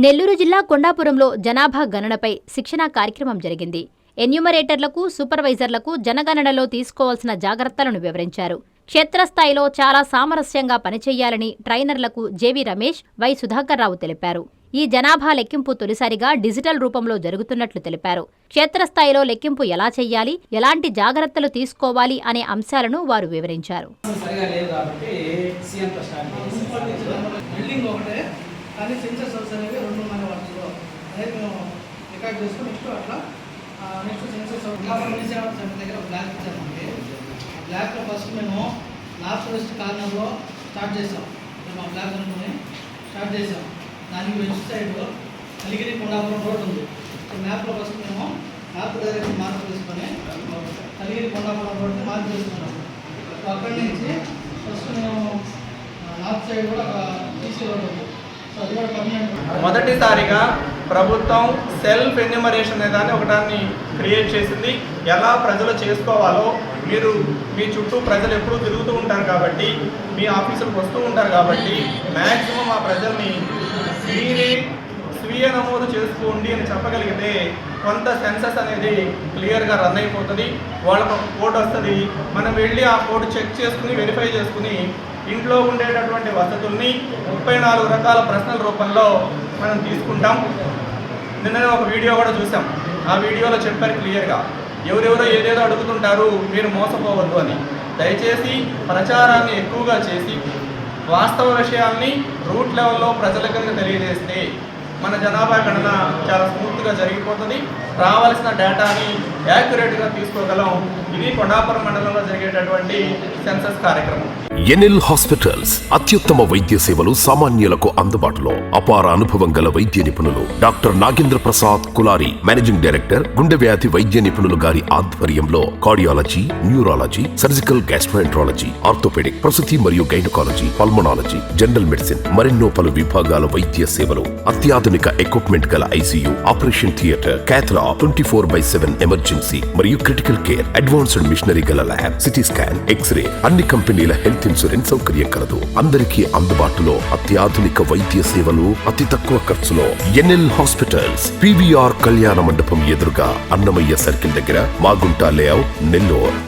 నెల్లూరు జిల్లా కొండాపురంలో జనాభా గణనపై శిక్షణా కార్యక్రమం జరిగింది. ఎన్యూమరేటర్లకు, సూపర్వైజర్లకు జనగణనలో తీసుకోవాల్సిన జాగ్రత్తలను వివరించారు. క్షేత్రస్థాయిలో చాలా సామరస్యంగా పనిచేయాలని ట్రైనర్లకు జేవీ రమేష్, వై సుధాకర్రావు తెలిపారు. ఈ జనాభా లెక్కింపు తొలిసారిగా డిజిటల్ రూపంలో జరుగుతున్నట్లు తెలిపారు. క్షేత్రస్థాయిలో లెక్కింపు ఎలా చెయ్యాలి, ఎలాంటి జాగ్రత్తలు తీసుకోవాలి అనే అంశాలను వారు వివరించారు. కానీ సెన్సర్ సోర్స్ అనేవి 2 వాటిలో అనేది మేము రికార్డ్ చేసుకుని నెక్స్ట్ సెన్సర్ సోర్స్ దగ్గర బ్లాక్ ఇచ్చామండి. బ్లాక్లో ఫస్ట్ మేము నార్త్ వెస్ట్ కార్నర్లో స్టార్ట్ చేసాం. మేము ఆ బ్లాక్ అనుకుని స్టార్ట్ చేసాం. దానికి వెస్ట్ సైడ్ అలిగిరి కొండాపురం రోడ్ ఉంది. సో మ్యాప్లో ఫస్ట్ మేము నార్త్ డైరెక్షన్ మార్క్ చేసుకొని అలిగిరి కొండాపురం రోడ్ని మార్క్ చేసుకున్నాం. సో అక్కడి నుంచి ఫస్ట్ మేము నార్త్ సైడ్ కూడా టీసీ రోడ్ ఉంది. మొదటిసారిగా ప్రభుత్వం సెల్ఫ్ ఎన్యూమరేషన్ అనే దాన్ని ఒకదాన్ని క్రియేట్ చేసింది. ఎలా ప్రజలు చేసుకోవాలో, మీరు మీ చుట్టూ ప్రజలు ఎప్పుడూ తిరుగుతూ ఉంటారు కాబట్టి, మీ ఆఫీసులకు వస్తూ ఉంటారు కాబట్టి మ్యాక్సిమం ఆ ప్రజల్ని మీరే స్వీయ నమోదు చేసుకోండి అని చెప్పగలిగితే కొంత సెన్సస్ అనేది క్లియర్గా రన్ అయిపోతుంది. వాళ్ళకు ఒక కోడ్ వస్తుంది. మనం వెళ్ళి ఆ కోడ్ చెక్ చేసుకుని వెరిఫై చేసుకుని ఇంట్లో ఉండేటటువంటి వసతుల్ని 34 రకాల ప్రశ్నల రూపంలో మనం తీసుకుంటాం. నిన్ననే ఒక వీడియో కూడా చూసాం. ఆ వీడియోలో చెప్పారు క్లియర్గా, ఎవరెవరో ఏదేదో అడుగుతుంటారు, మీరు మోసపోవద్దు అని. దయచేసి ప్రచారాన్ని ఎక్కువగా చేసి వాస్తవ విషయాల్ని రూట్ లెవెల్లో ప్రజలకు తెలియజేస్తే మన జనాభా గణన చాలా స్మూత్గా జరిగిపోతుంది. రావాల్సిన డేటాని యాక్యురేట్గా తీసుకోగలం. ఇది కొండాపురం మండలంలో జరిగేటటువంటి సెన్సస్ కార్యక్రమం. ఎన్ఎల్ హాస్పిటల్స్ అత్యుత్తమ వైద్య సేవలు సామాన్యులకు అందుబాటులో. అపార అనుభవం గల వైద్య నిపుణులు doctor Nagendra Prasad Kulari, managing director, గుండె వ్యాధి వైద్య నిపుణులు గారి ఆధ్వర్యంలో cardiology, neurology, surgical gastroenterology, orthopedic, ప్రసూతి మరియు గైనకాలజీ, పల్మనాలజీ, జనరల్ మెడిసిన్ మరెన్నో పలు విభాగాల వైద్య సేవలు. అత్యాధునిక ఎక్విప్మెంట్ గల ఐసీయూ, ఆపరేషన్ థియేటర్, క్యాథ్లా, 24/7 ఎమర్జెన్సీ మరియు క్రిటికల్ కేర్, అడ్వాన్స్డ్ మిషనరీ గల ల్యాబ్, సిటీ స్కాన్, ఎక్స్రే, అన్ని కంపెనీల హెల్త్ ఇన్సూరెన్స్ సౌకర్యం కలదు. అందరికీ అందుబాటులో అత్యాధునిక వైద్య సేవలు అతి తక్కువ ఖర్చులో. ఎన్ఎల్ హాస్పిటల్స్, పివిఆర్ కళ్యాణ మండపం ఎదురుగా, అన్నమయ్య సర్కిల్ దగ్గర, మాగుంట లేఅవుట్, నెల్లూరు.